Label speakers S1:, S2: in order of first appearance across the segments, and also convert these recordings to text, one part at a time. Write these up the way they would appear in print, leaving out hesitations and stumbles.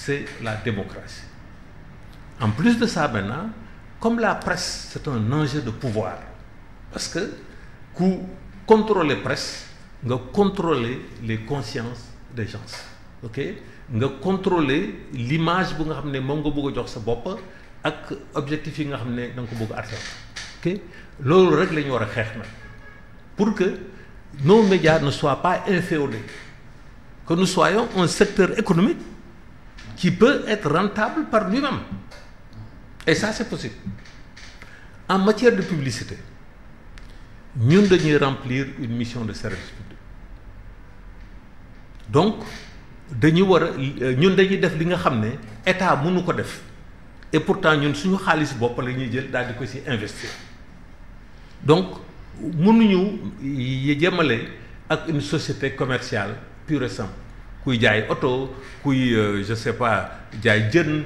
S1: c'est la démocratie. En plus de ça maintenant, comme la presse c'est un enjeu de pouvoir, parce que ku contrôler presse nga contrôler les consciences des gens, ok, nga contrôler l'image bu nga xam ne moom nga bëgg a jox sa bopp ak objectif yi nga xam ne da nga ko bëgg a atteindre, ok, loolu rek la ñu war a xeex nag pour que nos médias ne soient pas inféodés, que nous soyons un secteur économique qui peut être rentable par lui-même. Et ça, c'est possible. En matière de publicité, nous devons remplir une mission de service public. Donc, nous devons faire ce que l'État ne peut pas faire. Et pourtant, nous avons investir. Donc, nous devons avec une société commerciale pure et simple. Qui jaay auto, qui je sais pas, jaay jeune,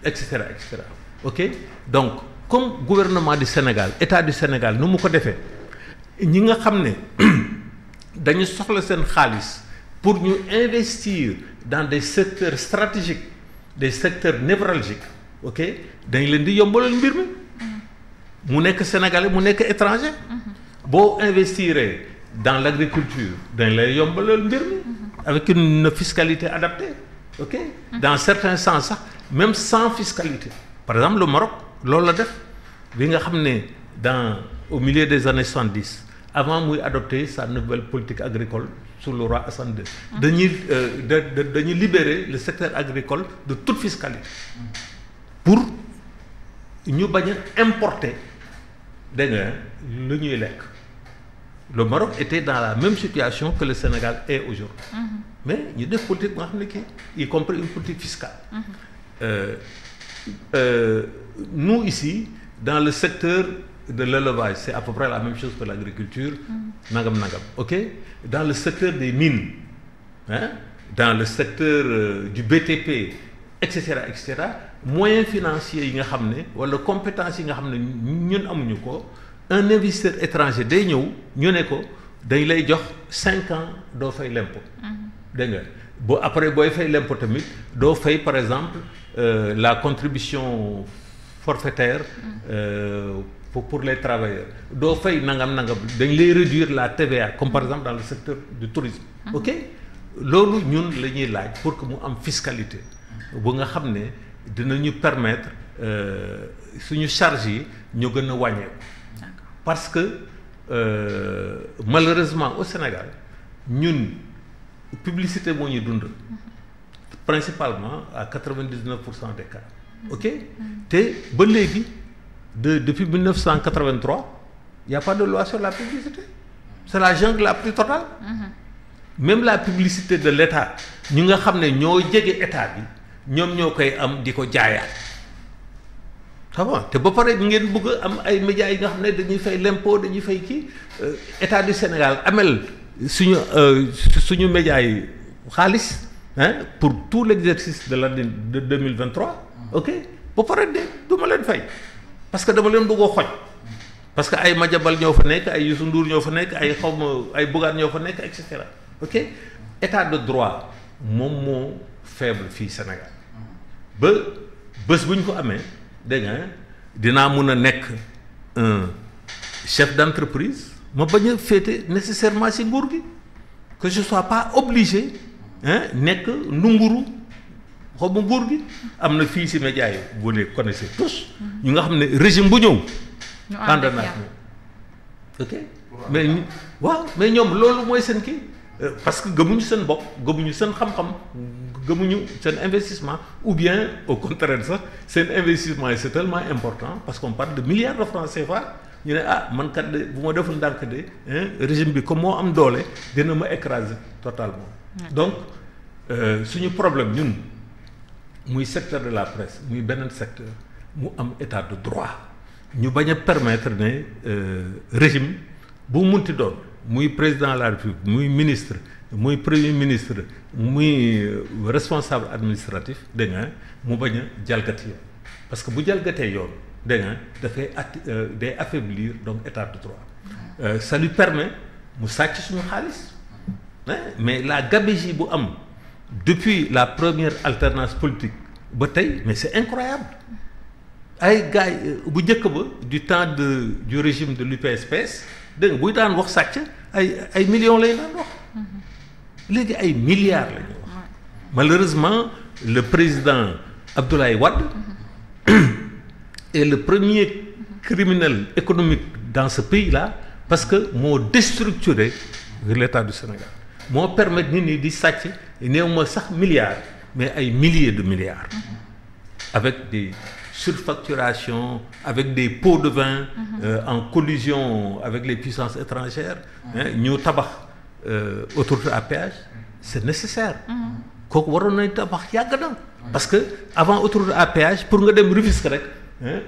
S1: etc., etc. Ok, donc comme gouvernement du Sénégal, État du Sénégal nous mu ko defee ñi nga xam ne dañu soxla seen xaalis pour ñu investir dans des secteurs stratégiques, des secteurs névralgiques, ok, dañ leen di yombalal mbir mi mu nekk sénégalais mu nekk étranger boo investiree dans l'agriculture dañ lay yombalal mbir mi avec une fiscalité adaptée, ok, dans certains sens même sans fiscalité. Par exemple, le Maroc, au milieu des années 70, avant d'adopter sa nouvelle politique agricole sous le roi Hassan II, de libérer le secteur agricole de toute fiscalité pour nous importer le lek. Le Maroc était dans la même situation que le Sénégal est aujourd'hui. Mais il y a des politiques, y compris une politique fiscale. Nous ici, dans le secteur de l'élevage, c'est à peu près la même chose que l'agriculture. Nagam. Ok? Dans le secteur des mines, hein? Dans le secteur du BTP, etc., moyens financiers, ou les compétences, un investisseur étranger, day lay jox 5 ans doo fay l'impôt. Dégg nga boo après booy fay l'impôt tamit doo fay par exemple la contribution forfaitaire pour les travailleurs doo fay nangam dañ lay réduire la TVA comme par exemple dans le secteur du tourisme. Ok, loolu ñun la ñuy laaj pour que mu am fiscalité bu nga xam ne dinañu permettre suñu charge yi ñu gën a wàññeeku. Parce que malheureusement au Sénégal ñun publicité moo ñu dund principalement à 99% des cas. Ok, te ba léegi depuis 1983 il y a pas de loi sur la publicité. C'est la jungle la plus totale. Même la publicité de l'État ñu nga xam ne ñoo jege état bi ñoom ñoo koy am di ko jaayaat. Ça va te ba pare ngeen bëgg am ay médias yi nga xam ne dañuy fay l'impôt dañuy fay kii état du Sénégal amel suñu médias yi xaalis pour tout l'exercice de l'année de 2023. Ok, ba pare de du ma leen fay parce que dama leen bëgg a xoj parce que ay Madiambal ñoo fa nekk ay Youssou Ndour ñoo fa nekk ay xawma ay Bougane ñoo fa nekk et cetera. Ok, état de droit moom moo faible fii Sénégal ba bés bu ñu ko amee. Dégg nga dinaa mun a nekk un chef d'entreprise ma bañ a féete nécessairement ci nguur gi que je sois pas obligé nekk ndunguru xobu nguur gi am na fii ci médias yi vous les connaissez tous ñu nga xam ne régime bu ñëw ànd na ak ñoom. Ok, mais waaw mais ñoom loolu mooy seen kii parce que gëmuñu seen bopp gëmuñu seen xam-xam gëmuñu seen investissement ou bien au contraire sax seen investissement yi c'est tellement important parce qu'on parle de milliards de francs CFA ñu ne ah man kat de bu ma deful ndànk de régime bi comme moo am doole dina ma écraser totalement. Donc suñu problème ñun muy secteur de la presse muy beneen secteur mu am état de droit ñu bañ a permettre ne régime bu munti doon muy président de la République muy ministre muy premier ministre muy responsable administratif dégg nga mu bañ a jalgati yoon parce que bu jalgatee yoon dégg nga dafay day affaiblir donc état de droit. Ça lui permet mu sàcc suñu xaalis mais la gabegie bu am depuis la première alternance politique ba tey mais c'est incroyable ay gars bu njëkk ba du temps du régime de l'UPSPS dégg nga buy daan wax sàcc ay millions lay daan wax léegi ay milliards la ñu wax malheureusement le président Abdoulaye Wade est le premier criminel économique dans ce pays-là parce que moo déstructuré l'État du Sénégal moo permettre nit ñi di sàcc néew ma sax milliards mais ay milliers de milliards avec des surfacturations avec des pots de vin en collusion avec les puissances étrangères ñu tabax autoroute à péage c'est nécessaire kooku waroon nañ tabax yàgg na parce que avant autoroute à péage pour nga dem Rufisque rek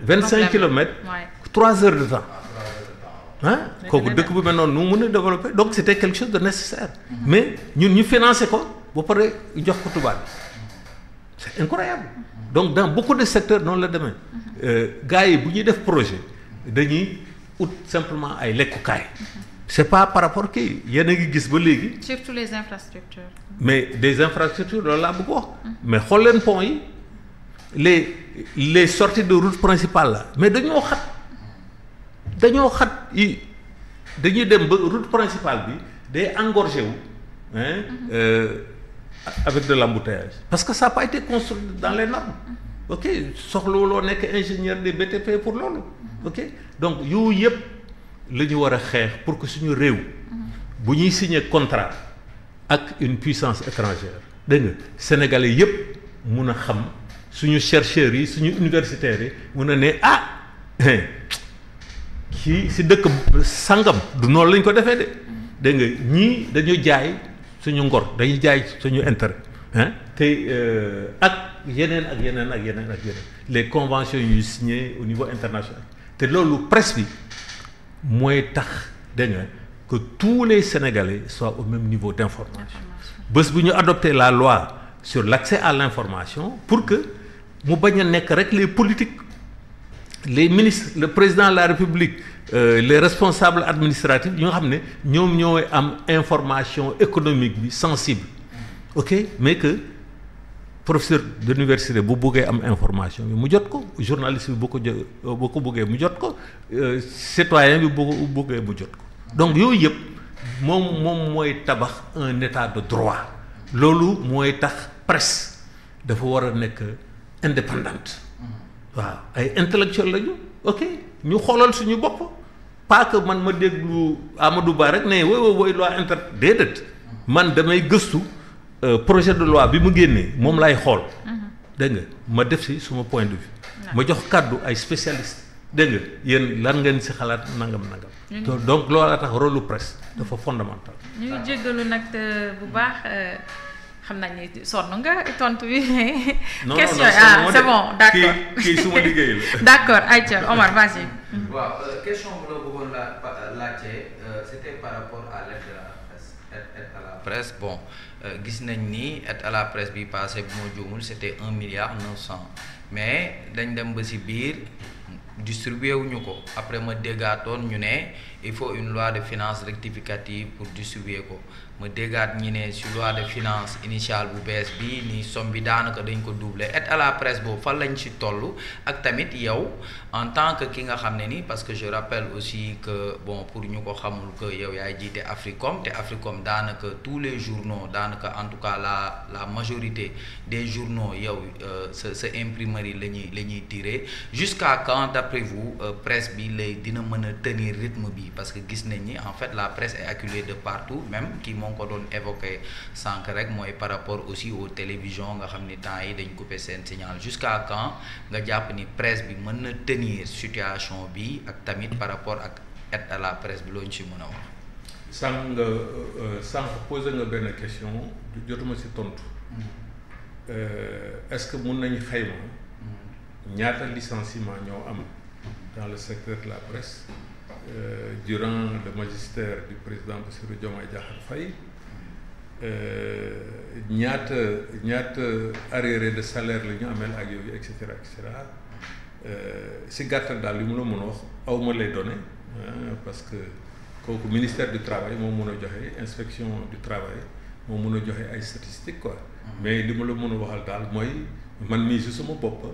S1: 25 kilomètres 3 heures de temps kooku dëkk bu mel noonu nu mën a développer donc c'était quelque chose de nécessaire mais ñun ñu financé ko ba pare jox ko tubaab bi c'est incroyable donc dans beaucoup de secteurs noonu la demee gars yi bu ñuy def projet dañuy ut simplement ay lekkukaay c'est pas par rapport kii yéen a ngi gis ba léegi.
S2: surtout les infrastructures.
S1: mais des infrastructures loolu laa bëgg wax. mais xool leen pont yi les sorties de route principale là mais dañoo xat yi dañuy dem ba route principale bi day engorgé wu avec de l'embouteillage parce que ça n'a pas été construit dans les normes ok soxlawuloo nekk ingénieur des BTP pour loolu ok donc yooyu yëpp la ñu war a xeex pour que suñu réew bu ñuy signer contrat ak une puissance étrangère dégg nga sénégalais yëpp mun a xam suñu chercheurs yi suñu universitaires yi mun a ne kii si dëkk sangam du noonu lañ ko defee de dégg nga ñii dañu jaay suñu ngor dañuy jaay suñu intérêt te ak yeneen les conventions yu signées au niveau international te loolu presse bi mooy tax dégg nga que tous les Sénégalais soient au même niveau d'information bés bu ñu adopter la loi sur l'accès à l'information pour que mu bañ a nekk rek les politiques les ministres le président de la République les responsables administratifs yi nga xam ne ñoom ñooy am information économique bi sensible ok mais que professeur d'université bu bëggee am information bi mu jot ko journaliste bi bu ko bëggee mu jot ko citoyen bi bu ko bëggee mu jot ko donc yooyu yëpp moom mooy tabax un état de droit loolu mooy tax presse dafa war a nekk indépendante waaw ay intellectuel lañu ok ñu xoolal suñu bopp pas que man ma déglu Amadou Ba rek ne woy loi déedéet man damay gëstu projet de loi bi mu génnee moom lay xool dégg nga ma def si suma point de vue ma jox kàddu ay spécialistes dégg nga yéen lan ngeen si xalaat nangam donc loolu la tax rôle lu presse dafa fondamental
S2: ñu ngi jéggalu nag bu baax xam nañ ni sonn nga tontu bi question c'est bon d'accord
S1: kii suma liggéey la
S2: d'accord Aïcha Omar vas-y
S3: waaw question bu la bëggoon laajte c'était par rapport à l'aide de la presse aide à la presse bon gis nañ ni aide à la presse bi passé bu ma juumul c'était 1,9 milliard mais dañ dem ba ci biir distribué wuñu ko après ma déggaatoon ñu ne il faut une loi de finances rectificative pour distribuer ko ma déggaat ñi ne ci loi de finances initiale bu bees bi ni somme bi daanaka dañ ko doubler aide à la presse boobu fan lañ ci toll ak tamit yow en tant que ki nga xam ne ni parce que je rappelle aussi que bon pour ñu ko xamul que yow yaay jiite Africom te Africom daanaka tous les journaux daanaka en tout cas la majorité des journaux yow sa imprimerie la ñuy tirer jusqu'à quand d'après vous presse bi lay dina mën a tenir rythme bi parce que gis nañ ni en fait la presse est acculée de partout même ki moo ko doon évoqué sànq rek mooy par rapport aussi aux télévisions nga xam ni temps yi dañ coupé seen signal jusqu'à quand nga jàpp ni presse bi mën na tenir situation bi ak tamit par rapport ak aide à la presse bi loo ñu ci mën a wax.
S1: sànq posé nga benn question jotuma ci tontu est-ce que mën nañu xayma ñaata licenciement ñoo am dans le secteur de la presse durant le magistère du président Bassirou Diomaye Diakhar Faye ñaata arriéré de salaire la ñu ameel ak yooyu et cetera si gàttal daal li mu la mën a wax aw ma lay donné parce que kooku ministère du travail moo mën a joxe inspection du travail moo mën a joxe ay statistiques quoi mais li ma la mën a waxal daal mooy man mii si sama bopp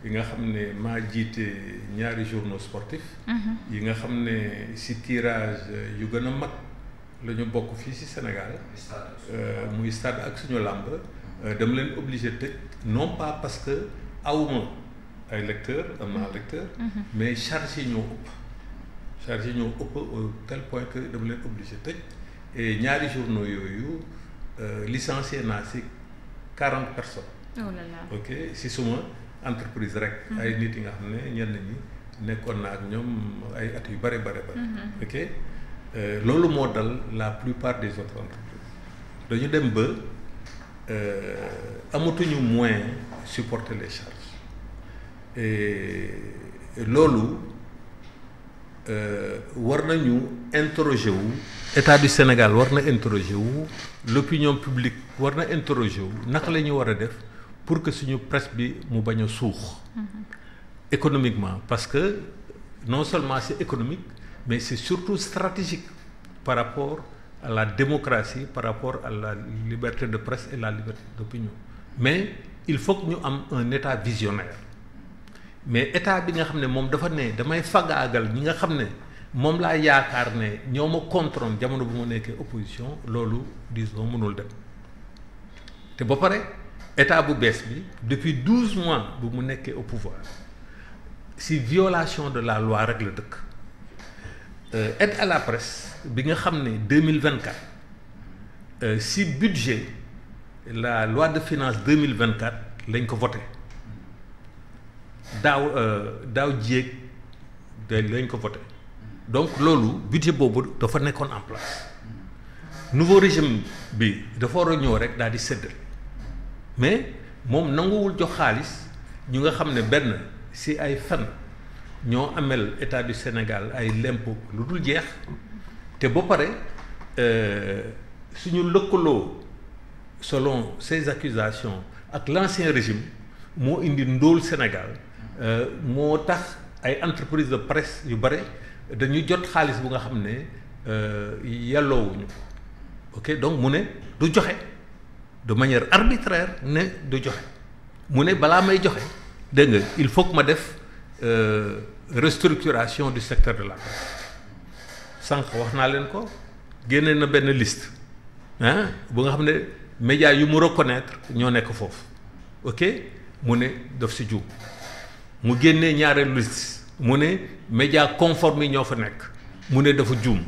S1: yi nga xam ne maa jiite ñaari journaux sportifs yi nga xam ne si tirage yu gën a mag la ñu bokk fii si Sénégal muy stade ak suñu làmb dama leen obligé tëj non pas parce que awma ay lecteurs am naa lecteur mais charge yi ñoo ëpp au tel point que dama leen obligé tëj et ñaari journaux yooyu licencié naa si 40 personnes.
S2: Oh là là.
S1: Ok si suma entreprise rek. ay nit yi nga xam ne ñenn ñi nekkoon na ak ñoom ay at yu bare. ok loolu moo dal la plupart des autres entreprises dañu dem ba amatuñu moyen supporter les charges et loolu war nañu interroger wu. État du Sénégal war na interroger wu l'opinion publique war na interroger wu naka la ñu war a def pour que suñu presse bi mu bañ a suux économiquement parce que non seulement c'est économique mais c'est surtout stratégique par rapport à la démocratie par rapport à la liberté de presse et la liberté d'opinion mais il faut que ñu am un état visionnaire mais état bi nga xam ne moom dafa ne damay fagaagal ñi nga xam ne moom laa yaakaar ne ñoo ma contrôle jamono bu ma nekkee opposition loolu disons mënul dem te ba pare état bu bees bi depuis 12 mois bu mu nekkee au pouvoir si violation de la loi rek la dëkk aide à la presse bi nga xam ne 2024 si budget la loi de finances 2024 lañ ko voté daaw jéeg lañ ko voté donc loolu budget boobu dafa nekkoon en place nouveau régime bi dafa war a ñëw rek daal di séddale mais moom nanguwul jox xaalis ñu nga xam ne benn si ay fan ñoo amel état du Sénégal ay lempo lu dul jeex te ba pare suñu lëkkaloo selon ces accusations ak l'ancien régime moo indi ndóol Sénégal moo tax ay entreprises de presse yu bare dañuy jot xaalis bu nga xam ne yelloowuñu ok donc mu ne du joxe de manière arbitraire ne du joxe mu ne balaa may joxe dégg nga il faut que ma def restructuration du secteur de la presse sànq wax naa leen ko génne na benn liste ah bu nga xam ne médias yu mu reconnaître ñoo nekk foofu ok mu ne daf si juum mu génnee ñaareelu liste mu ne médias conformes yi ñoo fa nekk mu ne dafa juum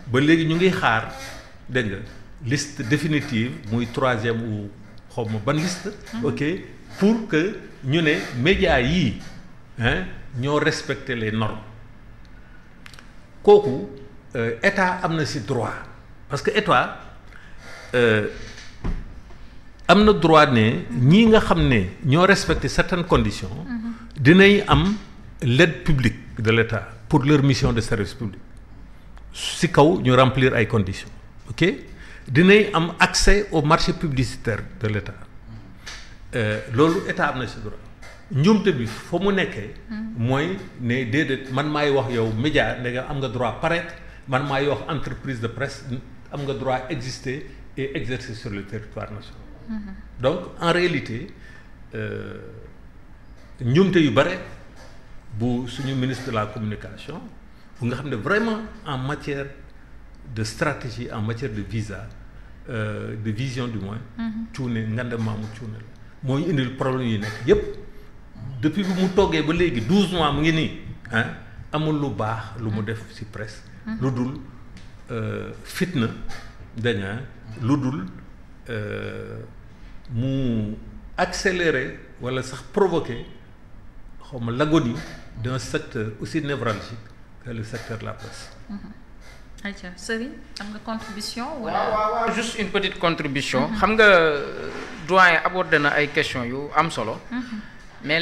S1: ba léegi ñu ngi xaar dégg nga liste définitive muy troisième ou xaw ma ban liste. ok pour que ñu ne médias yii ñoo respecter les normes kooku état am na si droit parce que état am na droit ne ñii nga xam ne ñoo respecter certaines conditions. dinañ am l'aide publique de l'État pour leur mission de service public si kaw ñu remplir ay conditions ok dinañ am accès au marché publicitaire de l'État loolu état am na si droit njuumte bi fa mu nekkee mooy ne déedéet man maay wax yow média ne nga am nga droit paraître man maay wax entreprise de presse am nga droit exister et exercer sur le territoire national donc en réalité njuumte yu bare bu suñu ministre de la communication bu nga xam ne vraiment en matière de stratégie en matière de visa de vision du moins cuune ngande maamu cuune la mooy indil problème yi nekk yépp depuis bi mu toggee ba léegi 12 mois mu ngi nii amul lu baax lu mu def ci presse lu dul fitna daña lu dul mu accélérer wala sax provoquer xaw ma l'agonie d'un secteur aussi névralgique que le secteur de la presse.
S2: ayca Serigne am nga contribution.
S4: waaw juste une petite contribution. xam nga doyen abordé na ay questions yu am solo. mais